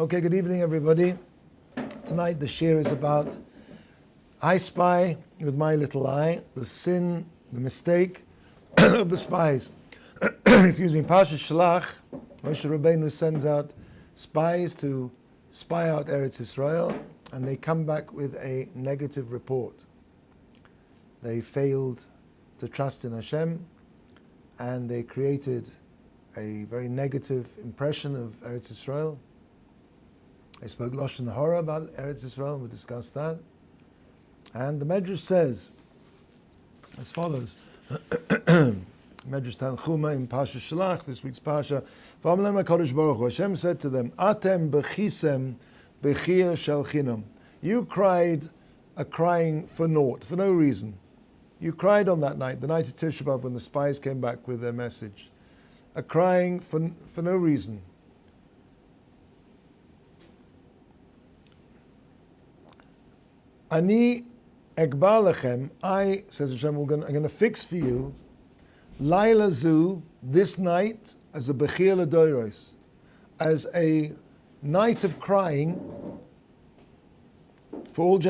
Okay, good evening, everybody. Tonight the shir is about I spy with my little eye, the sin, the mistake of the spies. Excuse me, Parsha-Shelach, Moshe Rabbeinu sends out spies to spy out Eretz Israel, and they come back with a negative report. They failed to trust in Hashem, and they created a very negative impression of Eretz Israel. They spoke Lashon Hara about Eretz Israel, and we discussed that. And the Medrash says as follows. Medrash Tanchuma in Parsha-Shelach, this week's Parsha. V'amlem HaKadosh Baruch Hu, Hashem said to them, Atem bechisem bechir shel chinam. You cried a crying for naught, for no reason. You cried on that night, the night of Tisha B'Av, when the spies came back with their message. A crying for no reason. Ani ekbar lechem, I, says Hashem, I'm going to fix for you, Laila zu, this night, as a bechir l'doros, as a night of crying for all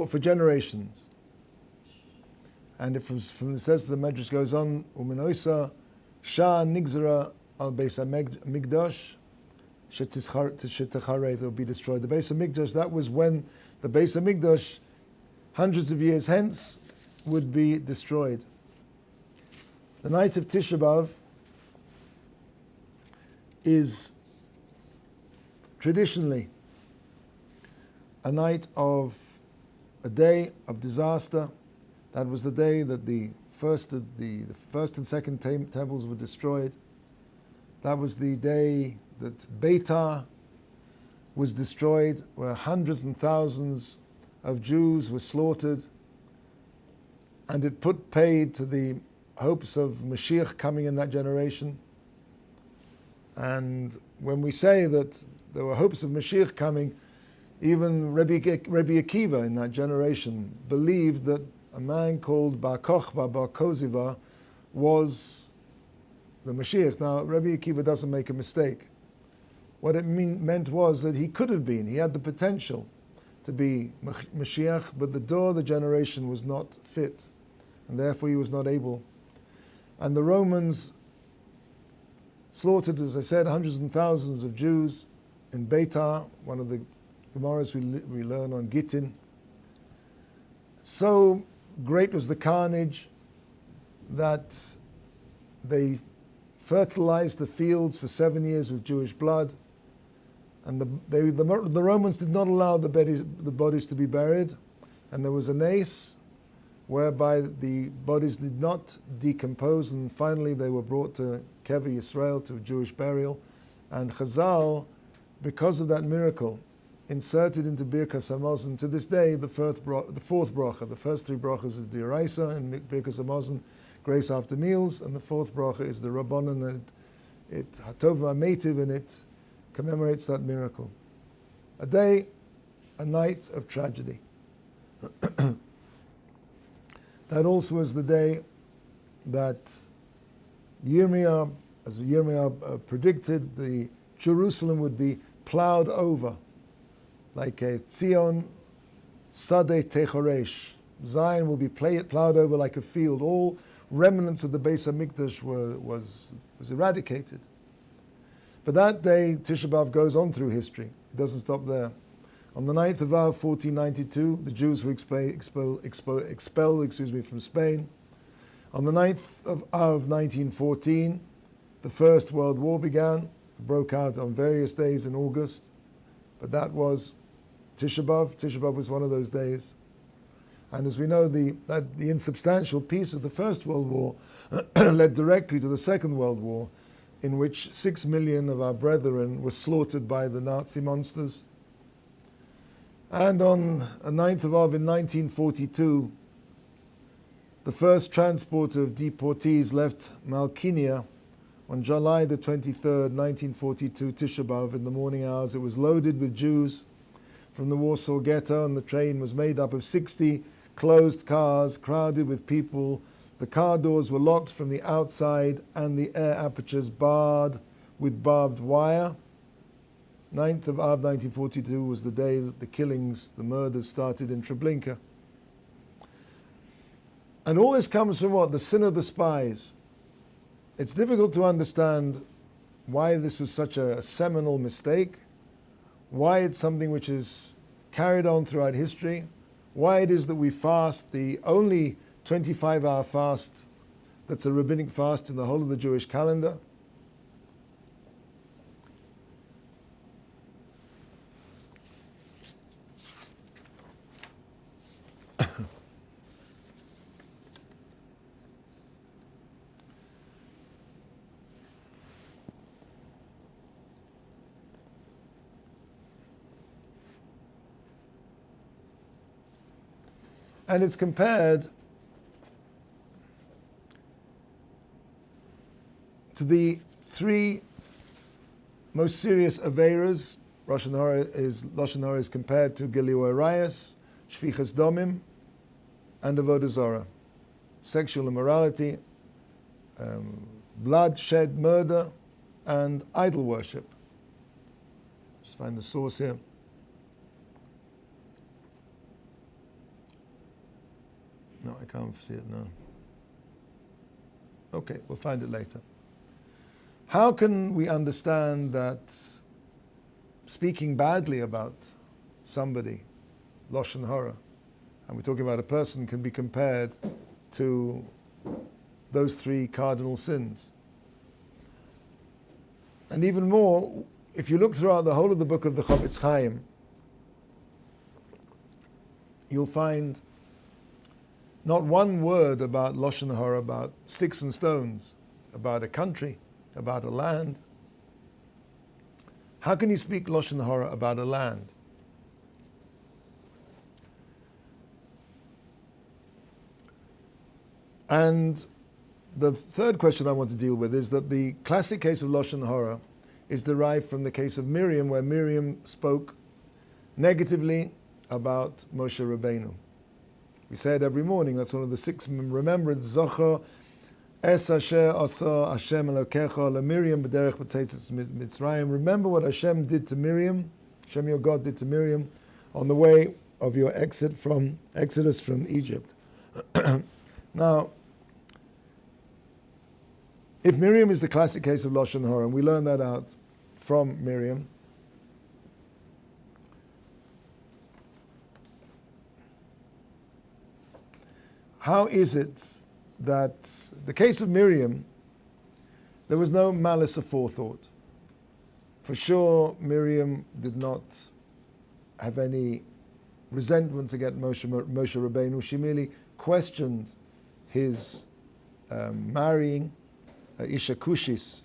for generations. And it says the Medrash goes on, Umenoisa Shah Nigzara al Beis HaMikdash Shetcharev, will be destroyed. The Beis HaMikdash, that was when the Beis HaMikdash, hundreds of years hence, would be destroyed. The night of Tisha B'Av is traditionally a day of disaster. That was the day that the first and second temples were destroyed. That was the day that Beitar was destroyed, where hundreds and thousands of Jews were slaughtered, and it put paid to the hopes of Mashiach coming in that generation. And when we say that there were hopes of Mashiach coming, even Rabbi Akiva in that generation believed that a man called Bar Kochba, Bar Koziva, was the Mashiach. Now, Rabbi Akiva doesn't make a mistake. What it meant was that he could have been, he had the potential to be Mashiach, but the generation was not fit, and therefore he was not able. And the Romans slaughtered, as I said, hundreds and thousands of Jews in Beitar, one of the Gemaras we learn on Gittin. So great was the carnage that they fertilized the fields for 7 years with Jewish blood, and the Romans did not allow the bodies to be buried, and there was a nace whereby the bodies did not decompose, and finally they were brought to Kever Yisrael, to a Jewish burial. And Chazal, because of that miracle, inserted into Birkas Hamazon to this day the fourth bracha. The first three brachas is the Diraisa and Birkas Hamazon, grace after meals, and the fourth bracha is the Rabbanan, and it Hatov V'Ameitiv, and it commemorates that miracle. A night of tragedy. That also was the day that Yirmiyah, as Yirmiyah predicted, the Jerusalem would be plowed over like a Tzion Sadeh Techoresh. Zion will be plowed over like a field. All remnants of the Beis HaMikdash was eradicated. But that day, Tisha B'Av goes on through history. It doesn't stop there. On the 9th of Av, 1492, the Jews were expelled from Spain. On the 9th of Av, 1914, the First World War began. It broke out on various days in August, but that was Tisha B'Av. Tisha B'Av was one of those days. And as we know, the insubstantial peace of the First World War led directly to the Second World War, in which 6 million of our brethren were slaughtered by the Nazi monsters. And on the 9th of Av in 1942, the first transport of deportees left Malkinia on July the 23rd, 1942, Tisha B'Av, in the morning hours. It was loaded with Jews from the Warsaw Ghetto, and the train was made up of 60 closed cars, crowded with people. The car doors were locked from the outside, and the air apertures barred with barbed wire. 9th of Av 1942 was the day that the killings, the murders started in Treblinka. And all this comes from what? The sin of the spies. It's difficult to understand why this was such a seminal mistake, why it's something which is carried on throughout history, why it is that we fast the only 25-hour fast that's a rabbinic fast in the whole of the Jewish calendar. And it's compared to the three most serious Aveiros. Lashon Hara is compared to Gilui Arayos, Shfichas Domim, and Avodah Zarah. Sexual immorality, bloodshed, murder, and idol worship. Just find the source here. No, I can't see it now. Okay, we'll find it later. How can we understand that speaking badly about somebody, Lashon Hara, and we're talking about a person, can be compared to those three cardinal sins? And even more, if you look throughout the whole of the book of the Chofetz Chaim, you'll find not one word about Lashon Hara, about sticks and stones, about a country, about a land. How can you speak Lashon Hara about a land? And the third question I want to deal with is that the classic case of Lashon Hara is derived from the case of Miriam, where Miriam spoke negatively about Moshe Rabbeinu. We say it every morning. That's one of the 6 remembrance. Zocher es asher asa Hashem Elokecha leMiriam b'derech b'teitzes Mitzrayim. Remember what Hashem did to Miriam, Hashem your God did to Miriam on the way of your exodus from Egypt. Now, if Miriam is the classic case of Lashon Hara, and we learn that out from Miriam, how is it that the case of Miriam, there was no malice aforethought? For sure, Miriam did not have any resentment against Moshe Rabbeinu. She merely questioned his marrying Isha Kushis.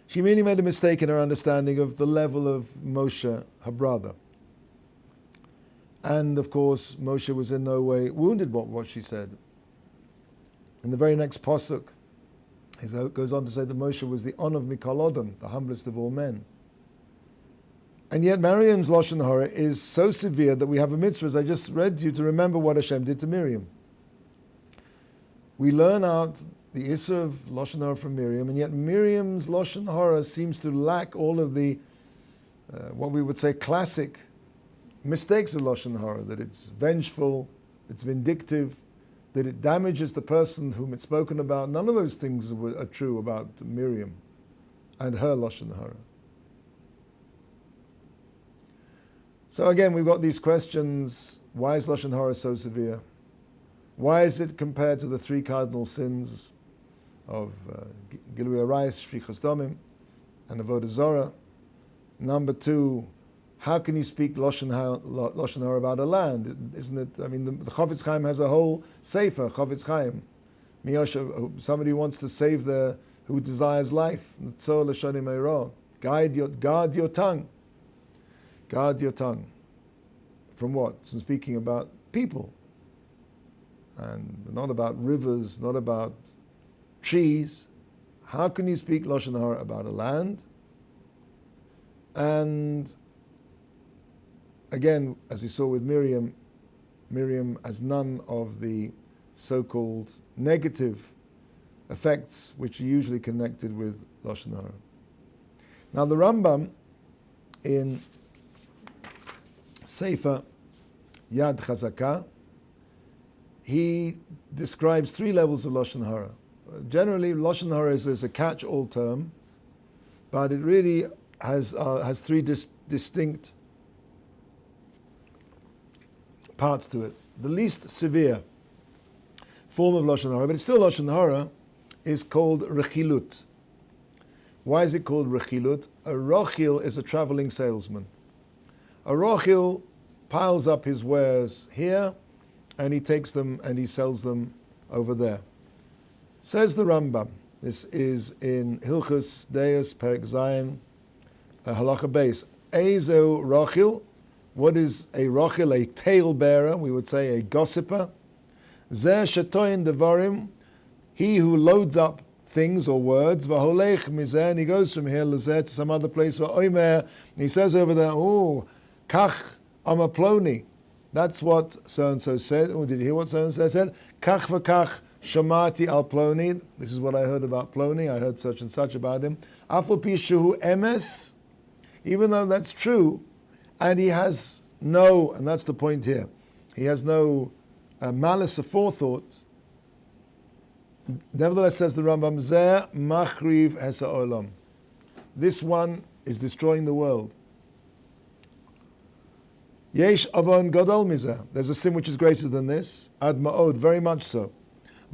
She merely made a mistake in her understanding of the level of Moshe, her brother. And of course, Moshe was in no way wounded by what she said. In the very next pasuk, it goes on to say that Moshe was the Onav Mikol Odom, the humblest of all men. And yet Miriam's Lashon Hara is so severe that we have a mitzvah, as I just read to you, to remember what Hashem did to Miriam. We learn out the Issur of Lashon Hara from Miriam, and yet Miriam's Lashon Hara seems to lack all of the, what we would say, classic mistakes of Lashon Hara, that it's vengeful, it's vindictive, that it damages the person whom it's spoken about. None of those things are true about Miriam and her Lashon Hara. So again, we've got these questions. Why is Lashon Hara so severe? Why is it compared to the 3 cardinal sins of Gilui Arayos, Shfichas Domim, and Avodah Zarah? Number 2, how can you speak Lashon Hara about a land? Isn't it? I mean, the Chofetz Chaim has a whole sefer, Chofetz Chaim. Somebody who wants to save who desires life. Guard your tongue. Guard your tongue. From what? From speaking about people. And not about rivers, not about trees. How can you speak Lashon Hara about a land? And again, as we saw with Miriam has none of the so-called negative effects which are usually connected with Lashon Hara. Now the Rambam in Sefer Yad Chazakah, he describes 3 levels of Lashon Hara. Generally, Lashon Hara is a catch-all term, but it really has 3 distinct parts to it. The least severe form of Lashon Hara, but it's still Lashon Hara, is called Rechilut. Why is it called Rechilut? A Rochil is a traveling salesman. A Rochil piles up his wares here, and he takes them and he sells them over there. Says the Rambam, this is in Hilchus Deus Perek Zayin, Halacha Beis. Ezo Rochil, what is a Rochil? A tale-bearer, we would say a gossiper. Zeh Shetoyin Devarim, he who loads up things or words. V'holech mizeh, and he goes from here lezeh to some other place. V'oimer, and he says over there, oh, kach amaploni. That's what so-and-so said. Oh, did you hear what so-and-so said? Kach v'kach shamati al ploni. This is what I heard about Ploni. I heard such and such about him. Afal pi shehu emes. Even though that's true, and he has no, and that's the point here, he has no malice aforethought. Nevertheless, says the Rambam, Zeh machriv hesa olam. This one is destroying the world. Yesh avon gadol mizeh. There's a sin which is greater than this. Ad ma'od, very much so.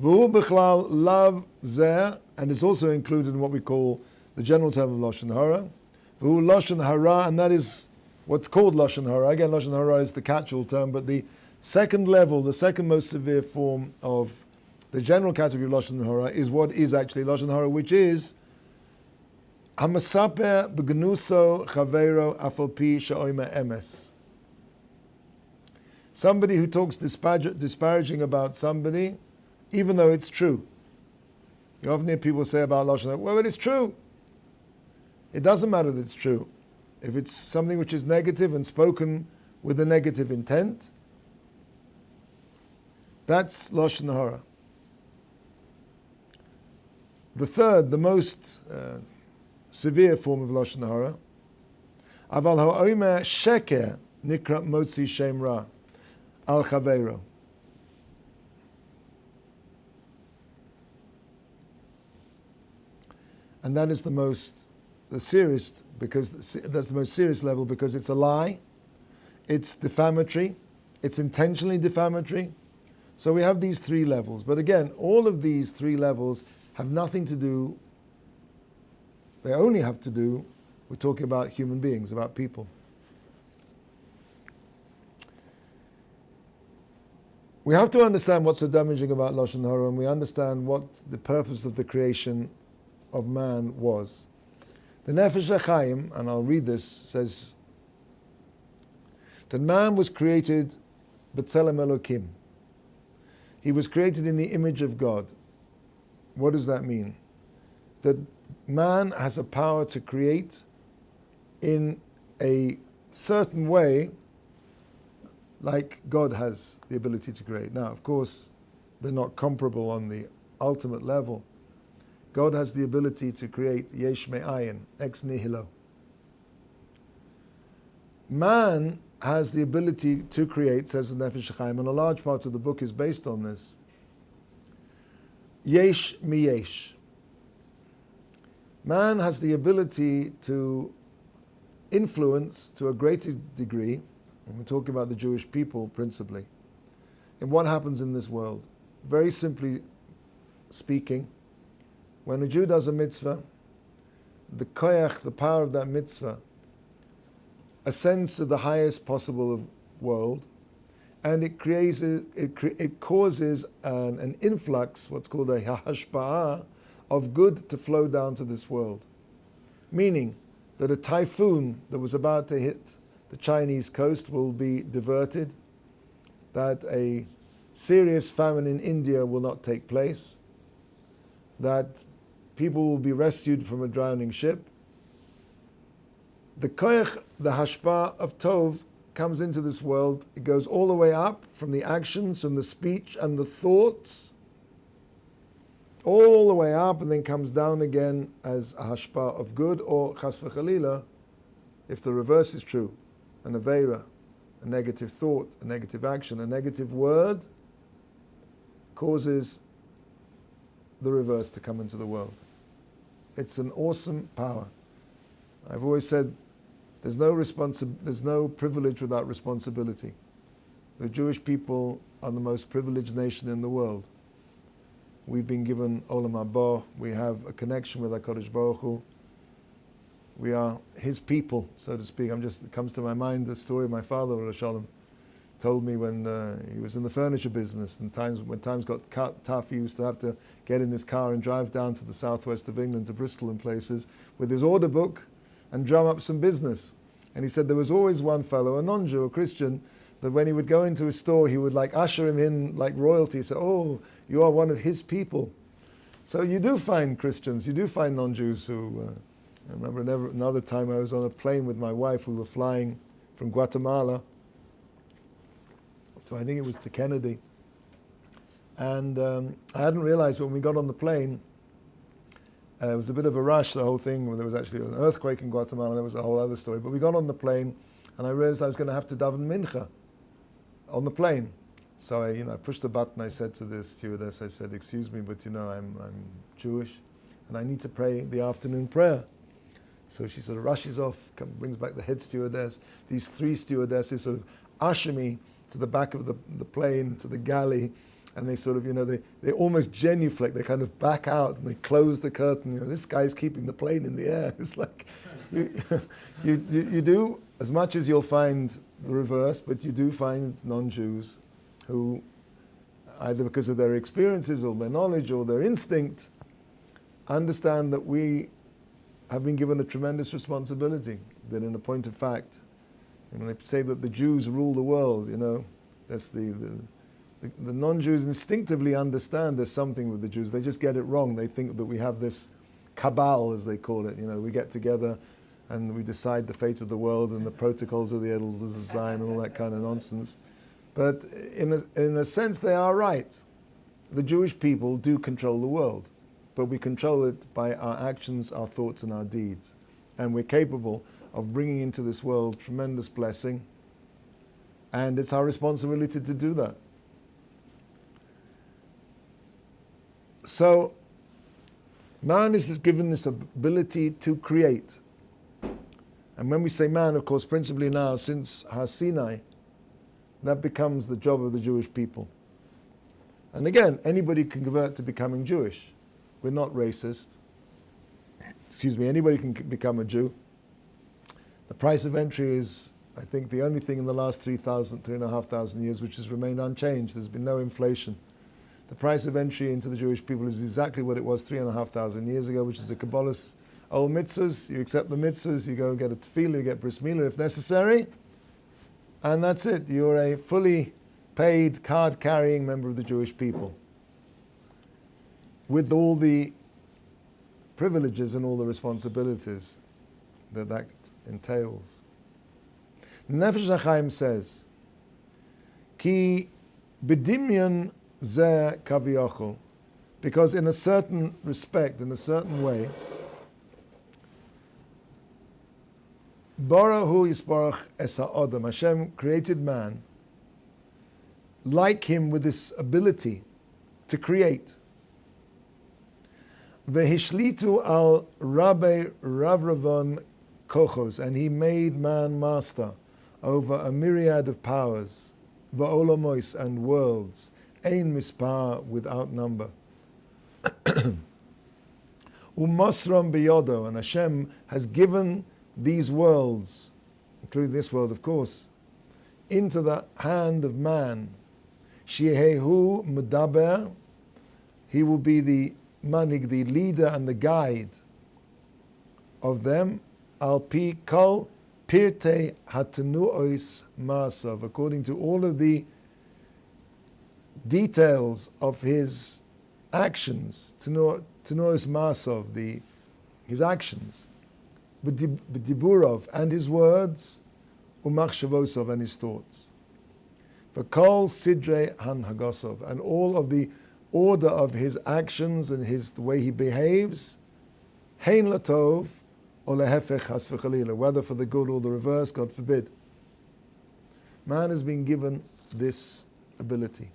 V'hu b'chlal lav zeh, and it's also included in what we call the general term of Lashon Hara. V'hu Lashon Hara, and that is what's called Lashon Hara. Again, Lashon Hara is the catch-all term, but the second level, the second most severe form of the general category of Lashon Hara is what is actually Lashon Hara, which is Hamasaper b'gnuso chaveiro afal pi she'oimer emes. Somebody who talks disparaging about somebody, even though it's true. You often hear people say about Lashon Hara, well, but it's true. It doesn't matter that it's true. If it's something which is negative and spoken with a negative intent, that's Lashon Hara. The third, the most severe form of Lashon Hara, Aval ha'omer sheker nikra motzi shem ra al chaveiro. And that is the serious, because that's the most serious level, because it's a lie, it's defamatory, it's intentionally defamatory. So we have these 3 levels. But again, all of these 3 levels have nothing to do, they only have to do, we're talking about human beings, about people. We have to understand what's so damaging about Lashon Hara, and we understand what the purpose of the creation of man was. The Nefesh HaChaim, and I'll read this, says that man was created B'Tselem Elokim. He was created in the image of God. What does that mean? That man has a power to create in a certain way, like God has the ability to create. Now, of course, they're not comparable on the ultimate level. God has the ability to create yesh me'ayin, ex nihilo. Man has the ability to create, says the Nefesh HaChaim, and a large part of the book is based on this. Yesh mi-yesh. Man has the ability to influence to a greater degree, and we're talking about the Jewish people principally, in what happens in this world. Very simply speaking, when a Jew does a mitzvah, the koyach, the power of that mitzvah, ascends to the highest possible world, and it causes an influx, what's called a hashpa'ah, of good to flow down to this world. Meaning that a typhoon that was about to hit the Chinese coast will be diverted, that a serious famine in India will not take place, that people will be rescued from a drowning ship. The koyach, the hashpah of Tov, comes into this world. It goes all the way up from the actions, from the speech and the thoughts, all the way up, and then comes down again as a hashpah of good, or chas v'chalila, if the reverse is true, an aveira, a negative thought, a negative action, a negative word, causes the reverse to come into the world. It's an awesome power. I've always said there's no privilege without responsibility. The Jewish people are the most privileged nation in the world. We've been given Olam Haba. We have a connection with HaKadosh Baruch Hu. We are His people, so to speak. It comes to my mind the story of my father, Rosh Shalom, told me when he was in the furniture business, and when times got tough, he used to have to get in his car and drive down to the southwest of England, to Bristol and places, with his order book and drum up some business. And he said there was always one fellow, a non-Jew, a Christian, that when he would go into his store, he would like usher him in like royalty. He said, "Oh, you are one of His people." So you do find Christians, you do find non-Jews who... I remember another time I was on a plane with my wife. We were flying from Guatemala to, I think it was to Kennedy. And I hadn't realized when we got on the plane, it was a bit of a rush, the whole thing, when there was actually an earthquake in Guatemala. There was a whole other story. But we got on the plane, and I realized I was going to have to daven mincha on the plane. So I pushed the button. I said to the stewardess, I said, "Excuse me, but I'm Jewish, and I need to pray the afternoon prayer." So she sort of rushes off, brings back the head stewardess. These three stewardesses sort of usher me to the back of the plane, to the galley, and they sort of, they almost genuflect. They kind of back out and they close the curtain. This guy's keeping the plane in the air. It's like, you do, as much as you'll find the reverse, but you do find non-Jews who, either because of their experiences or their knowledge or their instinct, understand that we have been given a tremendous responsibility, that in the point of fact, they say that the Jews rule the world, that's the non-Jews instinctively understand there's something with the Jews. They just get it wrong. They think that we have this cabal, as they call it. We get together and we decide the fate of the world and the protocols of the elders of Zion and all that kind of nonsense. But in a sense, they are right. The Jewish people do control the world, but we control it by our actions, our thoughts, and our deeds. And we're capable of bringing into this world tremendous blessing, and it's our responsibility to do that. So, man is given this ability to create. And when we say man, of course, principally now, since Har Sinai, that becomes the job of the Jewish people. And again, anybody can convert to becoming Jewish. We're not racist. Anybody can become a Jew. The price of entry is, I think, the only thing in the last 3,500 years which has remained unchanged. There's been no inflation. The price of entry into the Jewish people is exactly what it was 3,500 years ago, which is a Kabbalah's old mitzvahs. You accept the mitzvahs, you go and get a tefillah, you get bris milah if necessary, and that's it. You're a fully paid, card-carrying member of the Jewish people, with all the privileges and all the responsibilities that entails. Nefesh HaChaim says, Ki b'dimyon zeh kaviyachol, because in a certain respect, in a certain way, Barahu Yisbarach es ha'adam, Hashem created man like him with this ability to create. Vehishlitu al Rabbi Ravravon Kochos, and he made man master over a myriad of powers, va'olamois, and worlds, ein mispar, without number. Umasram biyodo, and Hashem has given these worlds, including this world, of course, into the hand of man. Shehehu medaber, he will be the manig, the leader and the guide of them. Al pi kol pirtei hatanuos masav, according to all of the details of his actions, tanuos masav, his actions, b'diburov, and his words, umachshavosov, and his thoughts. For kol sidrei hanhagosov, and all of the order of his actions and the way he behaves, hein latov or lehefech chas v'chalila, whether for the good or the reverse, God forbid. Man has been given this ability.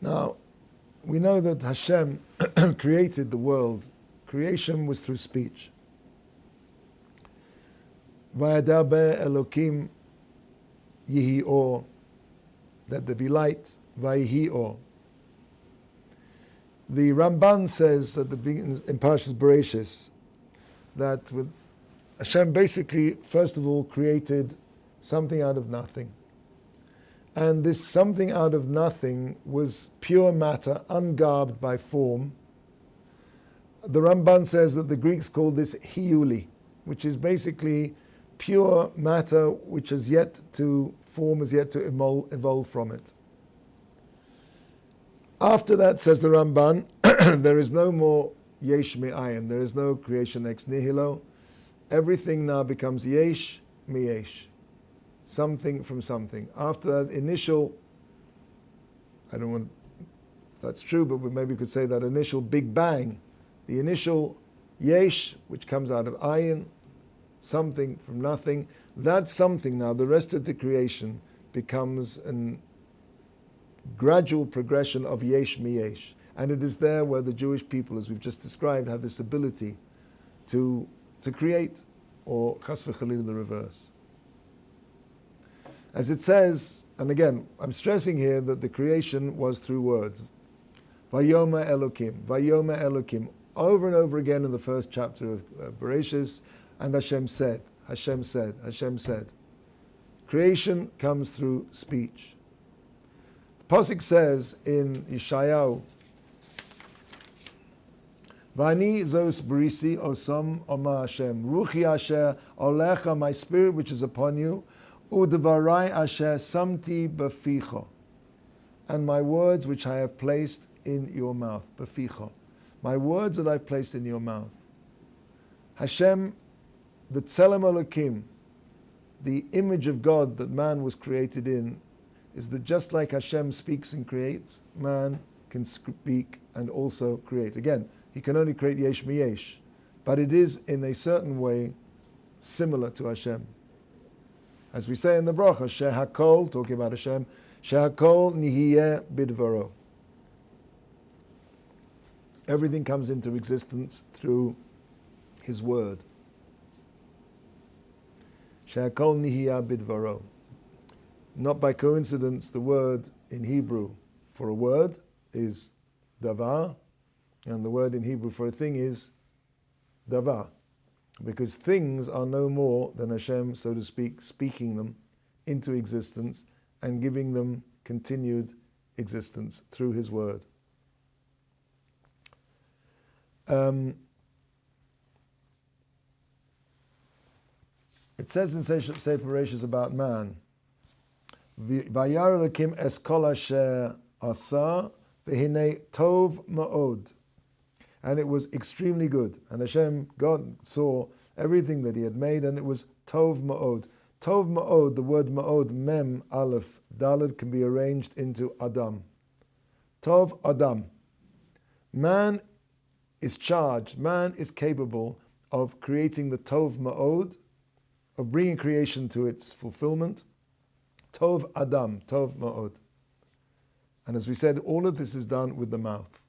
Now, we know that Hashem created the world. Creation was through speech. Vayadaber Elokim Yihi Or, that there be light. Vayihi Or. The Ramban says at the beginning in Parshas Bereshis that with Hashem basically, first of all, created something out of nothing. And this something out of nothing was pure matter, ungarbed by form. The Ramban says that the Greeks called this hiuli, which is basically pure matter which has yet to form, has yet to evolve from it. After that, says the Ramban, there is no more yesh me'ayin, there is no creation ex nihilo. Everything now becomes yesh mi'yesh, something from something. After that initial, I don't want, if that's true, but maybe we could say that initial Big Bang, the initial yesh, which comes out of ayin, something from nothing, that something now, the rest of the creation becomes an gradual progression of yesh mi'yesh. And it is there where the Jewish people, as we've just described, have this ability to create, or chas v'chalil, the reverse. As it says, and again, I'm stressing here that the creation was through words. Vayoma Elokim, Vayoma Elokim, over and over again in the first chapter of Bereshis, and Hashem said, Hashem said, Hashem said. Creation comes through speech. The Pasuk says in Yeshayahu, Vani zos brisi osom oma Hashem, Ruchi asher olecha, my spirit which is upon you, Udvarai asher samti beficho, and my words which I have placed in your mouth, beficho, my words that I've placed in your mouth. Hashem, the Tselem Elokim, the image of God that man was created in, is that just like Hashem speaks and creates, man can speak and also create. Again, he can only create yesh mi'yesh, but it is in a certain way similar to Hashem. As we say in the bracha, Shehakol, talking about Hashem, Shehakol nihiyeh bidvaro. Everything comes into existence through His word. Shehakol nihiyeh bidvaro. Not by coincidence, the word in Hebrew for a word is davar, and the word in Hebrew for a thing is davar. Because things are no more than Hashem, so to speak, speaking them into existence and giving them continued existence through His word. It says in Sefer Bereshis about man, Vayar Elokim es kol asher asa v'hinei tov ma'od. And it was extremely good. And Hashem, God, saw everything that He had made, and it was Tov Ma'od. Tov Ma'od, the word Ma'od, Mem, Aleph, Daled, can be arranged into Adam. Tov Adam. Man is charged, man is capable of creating the Tov Ma'od, of bringing creation to its fulfillment. Tov Adam, Tov Ma'od. And as we said, all of this is done with the mouth.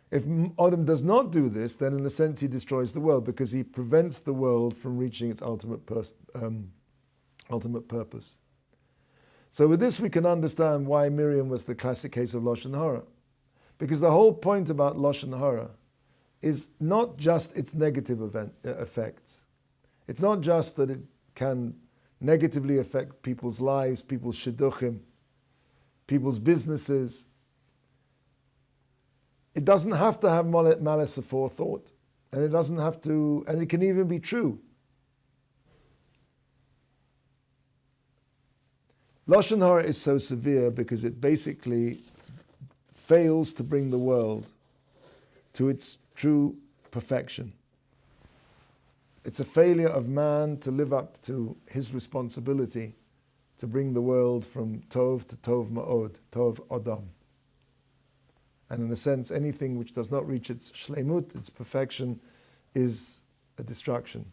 If Adam does not do this, then in a sense he destroys the world, because he prevents the world from reaching its ultimate purpose. So with this we can understand why Miriam was the classic case of Lashon Hara. Because the whole point about Lashon Hara is not just its negative effects. It's not just that it can negatively affect people's lives, people's shidduchim, people's businesses. It doesn't have to have malice aforethought, and it doesn't have to, and it can even be true. Lashon Hara is so severe because it basically fails to bring the world to its true perfection. it's a failure of man to live up to his responsibility to bring the world from Tov to Tov Ma'od, Tov Odam. And in a sense, anything which does not reach its shleimut, its perfection, is a destruction.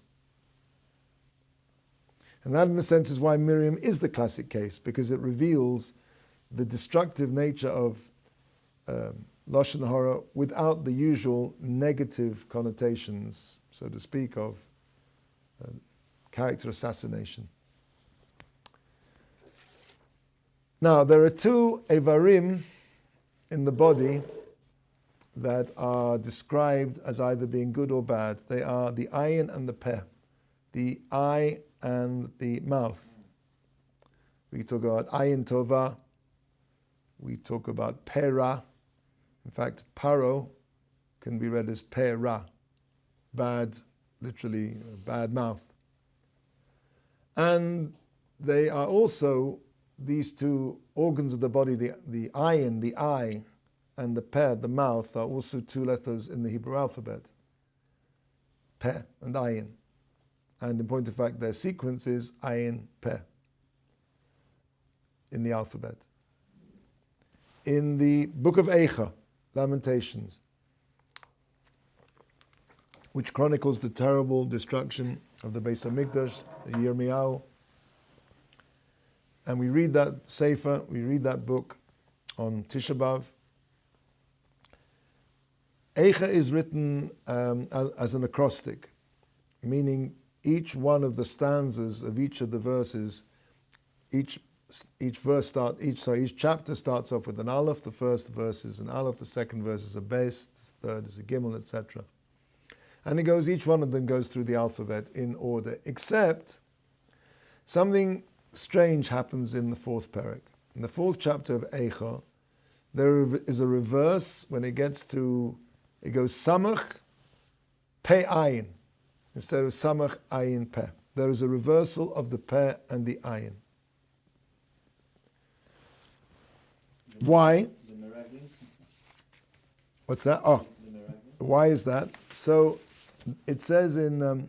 And that, in a sense, is why Miriam is the classic case, because it reveals the destructive nature of Lashon Hara without the usual negative connotations, so to speak, of character assassination. Now, there are two Evarim in the body that are described as either being good or bad. They are the ayin and the peh, the eye and the mouth. We talk about ayin tova, we talk about pera. In fact, paro can be read as pera, bad, literally bad mouth. And they are also, these two organs of the body, the ayin, the eye, and the peh, the mouth, are also two letters in the Hebrew alphabet. Peh and ayin. And in point of fact, their sequence is ayin, peh in the alphabet. In the book of Eicha, Lamentations, which chronicles the terrible destruction of the Beis HaMikdash, the Yirmiyahu, and we read that Sefer, we read that book on Tisha B'Av. Eicha is written as an acrostic, meaning each one of the stanzas of each of the verses, each chapter starts off with an aleph. The first verse is an aleph, the second verse is a beis, the third is a gimel, etc. And each one of them goes through the alphabet in order, except something strange happens in the fourth parak. In the fourth chapter of Eicha, there is a reverse when it goes samach, peh ayin, instead of samach ayin peh. There is a reversal of the peh and the ayin. Why? What's that? Oh, why is that? So it says in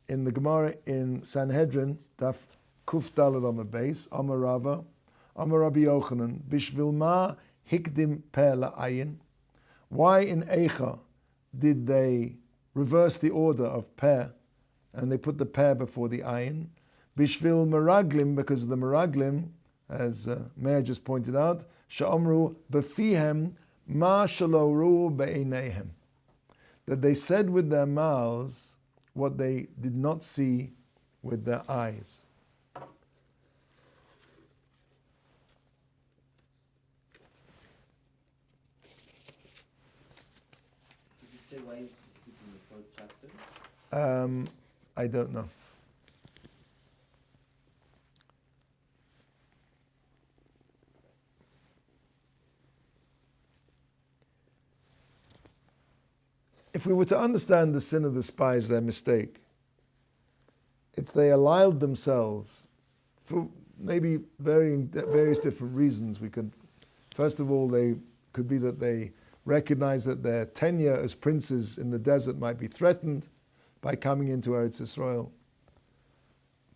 the Gemara in Sanhedrin, Daf Kuf Daled Amar Beis, Amar Rava, Amar Rabbi Yochanan, Bishvil ma hikdim peh la'ayin. Why in Eicha did they reverse the order of peh and they put the peh before the ayin? Bishvil meraglim, because the meraglim, as Meir just pointed out, she'omru befihem ma shelo ru be'eineihem, that they said with their mouths what they did not see with their eyes. Does it say why it's specifically in the fourth chapter? I don't know. If we were to understand the sin of the spies, their mistake, it's they allowed themselves, for maybe various different reasons. First of all, they could be that they recognized that their tenure as princes in the desert might be threatened by coming into Eretz Yisrael.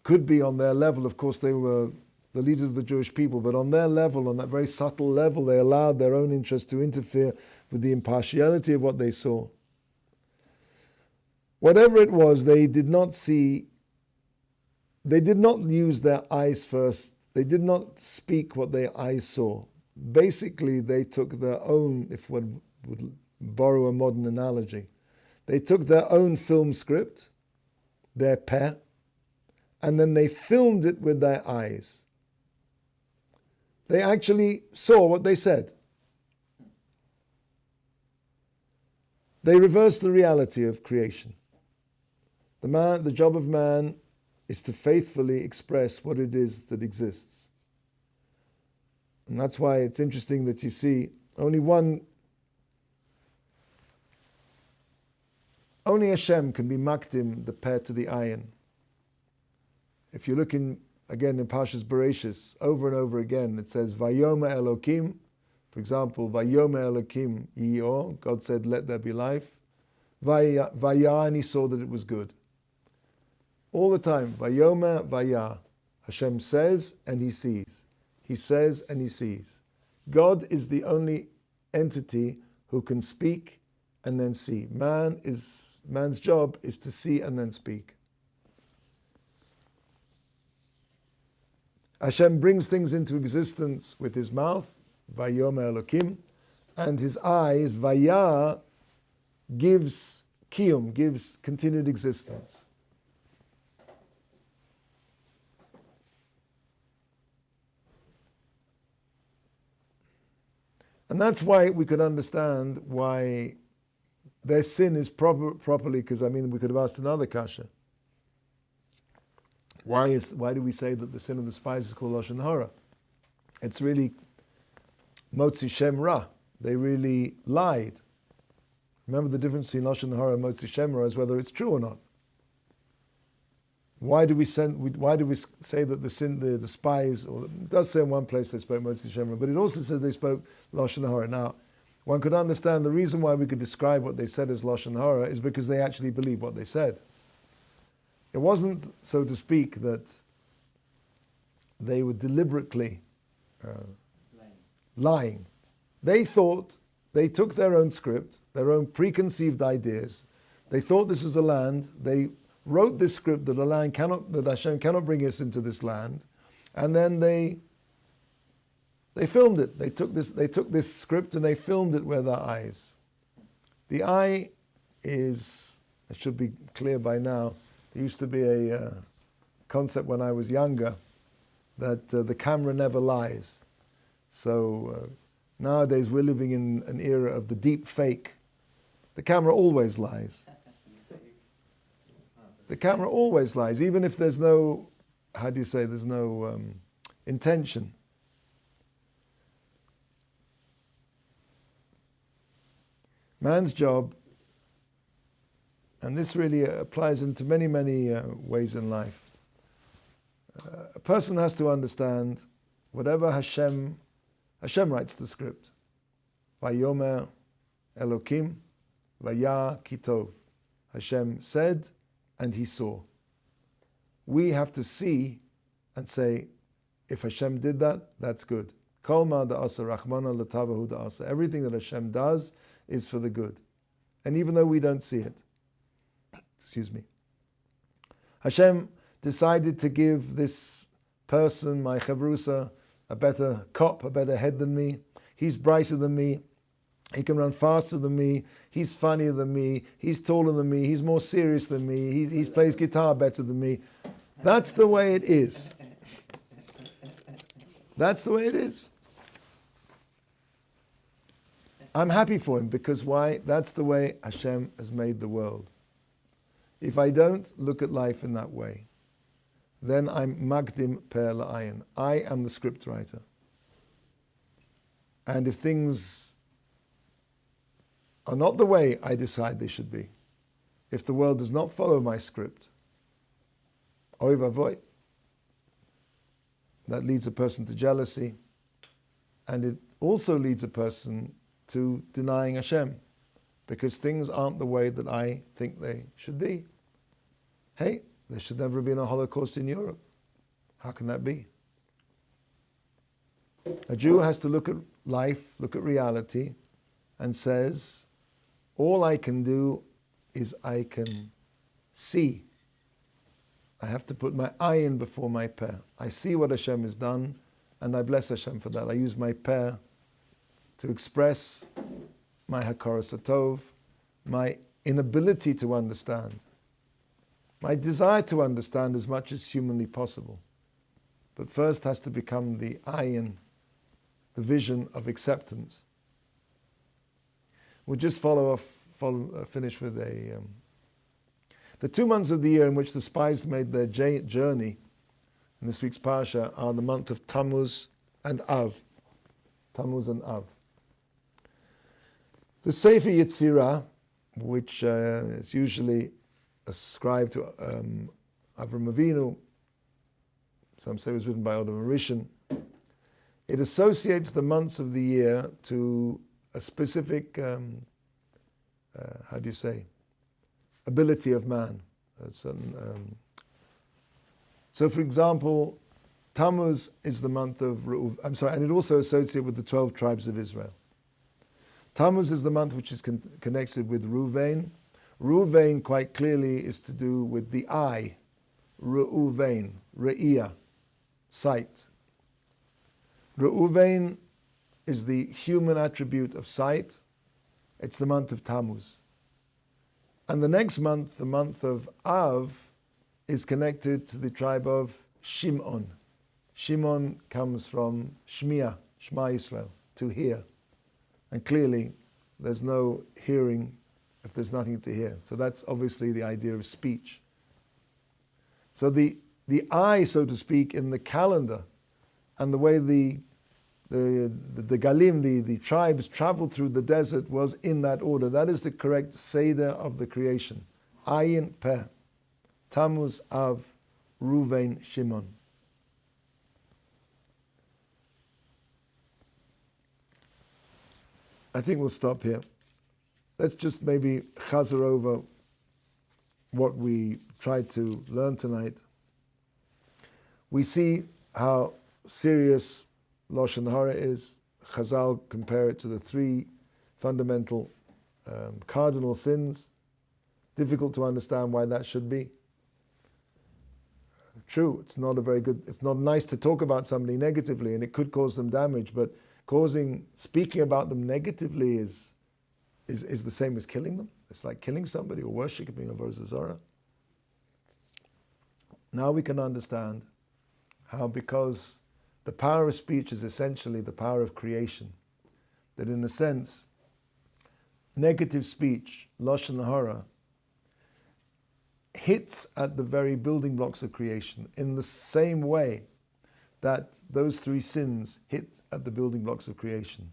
Could be on their level, of course, they were the leaders of the Jewish people, but on their level, on that very subtle level, they allowed their own interest to interfere with the impartiality of what they saw. Whatever it was, they did not use their eyes first. They did not speak what their eyes saw. Basically, they took their own, if one would borrow a modern analogy, they took their own film script, their peh, and then they filmed it with their eyes. They actually saw what they said. They reversed the reality of creation. The job of man is to faithfully express what it is that exists. And that's why it's interesting that you see only Hashem can be makdim, the peh to the ayin. If you look again in Parshas Bereshis, over and over again, it says, Vayoma Elokim, for example, Vayoma Elokim Yi'or, God said, let there be life. Vaya, and he saw that it was good. All the time. Vayomer vayah. Hashem says and he sees. He says and he sees. God is the only entity who can speak and then see. Man's job is to see and then speak. Hashem brings things into existence with his mouth, Vayomer Elokim, and his eyes, Vayah, gives kiyum, gives continued existence. And that's why we could understand why their sin is properly, because we could have asked another kasha. Why do we say that the sin of the spies is called Lashon Hara? It's really Motzi Shem Ra. They really lied. Remember the difference between Lashon Hara and Motzi Shem Ra is whether it's true or not. Why do we say that the spies, or it does say in one place they spoke Motzi Shem Ra, but it also says they spoke Lashon Hara. Now, one could understand the reason why we could describe what they said as Lashon Hara is because they actually believed what they said. It wasn't, so to speak, that they were deliberately lying. They thought, they took their own script, their own preconceived ideas. They thought this was a land. They wrote this script that Hashem cannot bring us into this land, and then they filmed it. They took this script and they filmed it with their eyes. The eye is, it should be clear by now, there used to be a concept when I was younger that the camera never lies. So nowadays we're living in an era of the deep fake. The camera always lies. The camera always lies, even if there's no, there's no intention. Man's job, and this really applies into many, many ways in life. A person has to understand whatever Hashem writes the script. Vayomer Elokim, Vayah Kitov. Hashem said and he saw. We have to see and say, if Hashem did that, that's good. Kol ma da'asa rachmana l'tavahu da'asa. Everything that Hashem does is for the good. And even though we don't see it, Hashem decided to give this person, my chavrusa, a better cop, a better head than me. He's brighter than me. He can run faster than me. He's funnier than me. He's taller than me. He's more serious than me. He plays guitar better than me. That's the way it is. That's the way it is. I'm happy for him because why? That's the way Hashem has made the world. If I don't look at life in that way, then I'm magdim per la'ayin. I am the script writer. And if things are not the way I decide they should be, if the world does not follow my script, oy vavoy, that leads a person to jealousy, and it also leads a person to denying Hashem, because things aren't the way that I think they should be. Hey, there should never have been a Holocaust in Europe. How can that be? A Jew has to look at life, look at reality, and says, all I can do is I can see. I have to put my eye in before my peh. I see what Hashem has done, and I bless Hashem for that. I use my peh to express my hakaras hatov, my inability to understand, my desire to understand as much as humanly possible. But first has to become the ayin, the vision of acceptance. We'll just finish with the 2 months of the year in which the spies made their journey in this week's Parsha are the month of Tammuz and Av. Tammuz and Av. The Sefer Yetzirah, which is usually ascribed to Avram Avinu, some say it was written by Adam Rishon, it associates the months of the year to a specific, ability of man, a certain So, for example, Tammuz is the month of and it also associated with the 12 tribes of Israel. Tammuz is the month which is connected with Ruvain. Ruvain quite clearly is to do with the eye. Reuvain, Re'iyah, sight. Reuvain is the human attribute of sight. It's the month of Tammuz. And the next month, the month of Av, is connected to the tribe of Shimon. Shimon comes from Shmiya, Shema Yisrael, to hear. And clearly, there's no hearing if there's nothing to hear. So that's obviously the idea of speech. So the eye, so to speak, in the calendar, and the way the Galim, the tribes traveled through the desert was in that order. That is the correct Seder of the creation. Ayin Peh, Tammuz, Av, Ruvain, Shimon. I think we'll stop here. Let's just maybe chazer over what we tried to learn tonight. We see how serious Lashon Hara is. Chazal compare it to the three fundamental cardinal sins. Difficult to understand why that should be. True, it's not nice to talk about somebody negatively, and it could cause them damage, but speaking about them negatively is the same as killing them. It's like killing somebody or worshipping a Zara. Now we can understand how, because the power of speech is essentially the power of creation, that in a sense, negative speech, Lashon Hara, hits at the very building blocks of creation in the same way that those three sins hit at the building blocks of creation.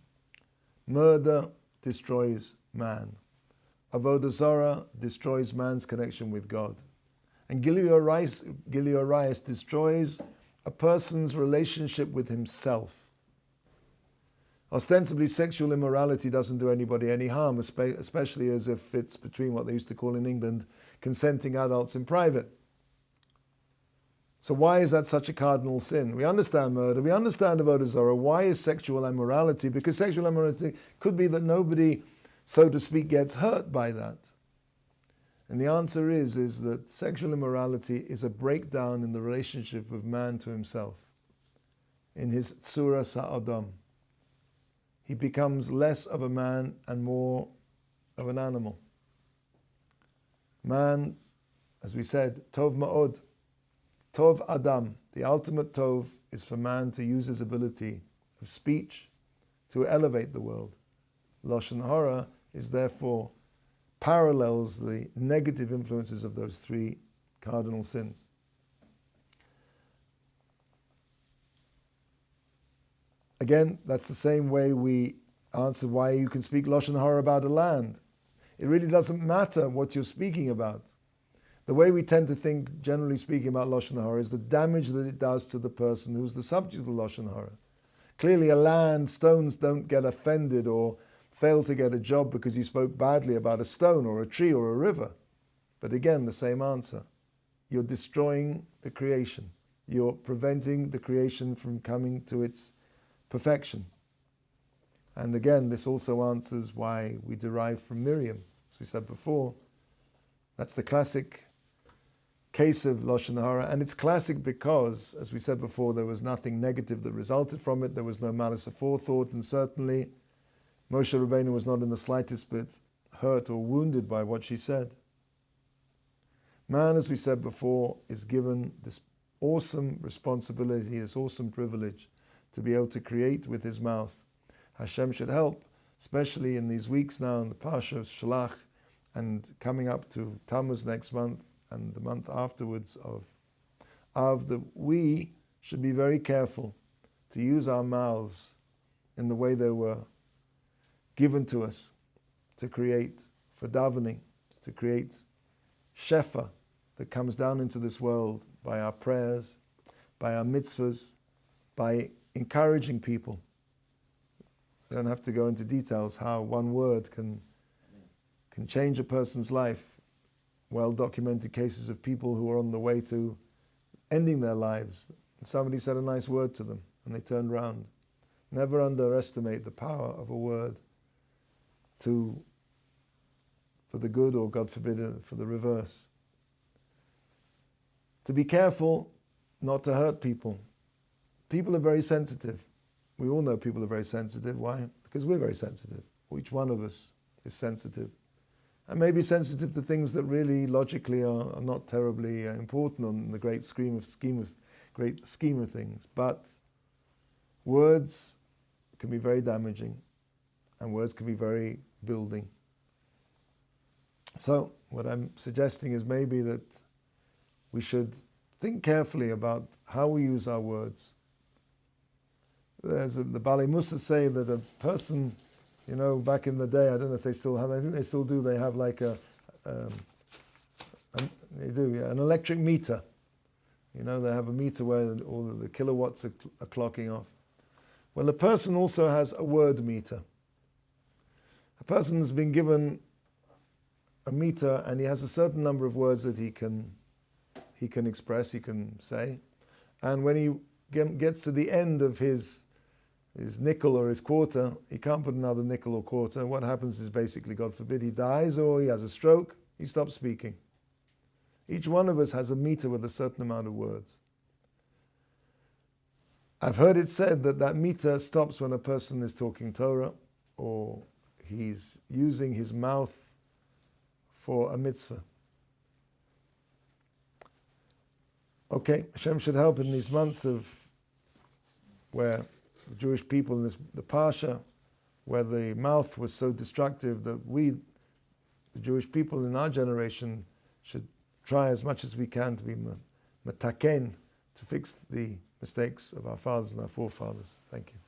Murder destroys man. Avodah Zarah destroys man's connection with God. And Gilui Arayis destroys a person's relationship with himself. Ostensibly, sexual immorality doesn't do anybody any harm, especially as if it's between what they used to call in England consenting adults in private. So why is that such a cardinal sin? We understand murder, we understand Avodah Zarah. Why is sexual immorality? Because sexual immorality could be that nobody, so to speak, gets hurt by that. And the answer is that sexual immorality is a breakdown in the relationship of man to himself. In his Tzura Sa'adam, he becomes less of a man and more of an animal. Man, as we said, Tov Ma'od, Tov Adam, the ultimate Tov is for man to use his ability of speech to elevate the world. Lashon Hara is therefore parallels the negative influences of those three cardinal sins. Again, that's the same way we answer why you can speak Lashon Hara about a land. It really doesn't matter what you're speaking about. The way we tend to think, generally speaking, about Lashon Hara is the damage that it does to the person who's the subject of the Lashon Hara. Clearly a land, stones don't get offended or fail to get a job because you spoke badly about a stone or a tree or a river. But again, the same answer. You're destroying the creation. You're preventing the creation from coming to its perfection. And again, this also answers why we derive from Miriam. As we said before, that's the classic case of Lashon Hara, and it's classic because, as we said before, there was nothing negative that resulted from it. There was no malice aforethought, and certainly Moshe Rabbeinu was not in the slightest bit hurt or wounded by what she said. Man, as we said before, is given this awesome responsibility, this awesome privilege to be able to create with his mouth. Hashem should help, especially in these weeks now in the Parsha-Shelach and coming up to Tammuz next month and the month afterwards of that we should be very careful to use our mouths in the way they were given to us to create for davening, to create shefa that comes down into this world by our prayers, by our mitzvahs, by encouraging people. We don't have to go into details how one word can change a person's life. Well-documented cases of people who are on the way to ending their lives. And somebody said a nice word to them and they turned round. Never underestimate the power of a word for the good, or God forbid, for the reverse. To be careful not to hurt people. People are very sensitive. We all know people are very sensitive. Why? Because we're very sensitive. Each one of us is sensitive. And maybe sensitive to things that really logically are not terribly important on the great scheme of things. But words can be very damaging, and words can be very building. So what I'm suggesting is maybe that we should think carefully about how we use our words. The Bali Musa say that a person, back in the day, I don't know if they still have, I think they still do, they have like an electric meter. They have a meter where all the kilowatts are clocking off. Well, a person also has a word meter. A person has been given a meter and he has a certain number of words that he can express, he can say. And when he gets to the end of his nickel or his quarter, he can't put another nickel or quarter. What happens is basically, God forbid, he dies or he has a stroke, he stops speaking. Each one of us has a meter with a certain amount of words. I've heard it said that meter stops when a person is talking Torah or he's using his mouth for a mitzvah. Okay, Hashem should help in these months of where the Jewish people in the Parsha, where the mouth was so destructive, that we, the Jewish people in our generation, should try as much as we can to be metaken, to fix the mistakes of our fathers and our forefathers. Thank you.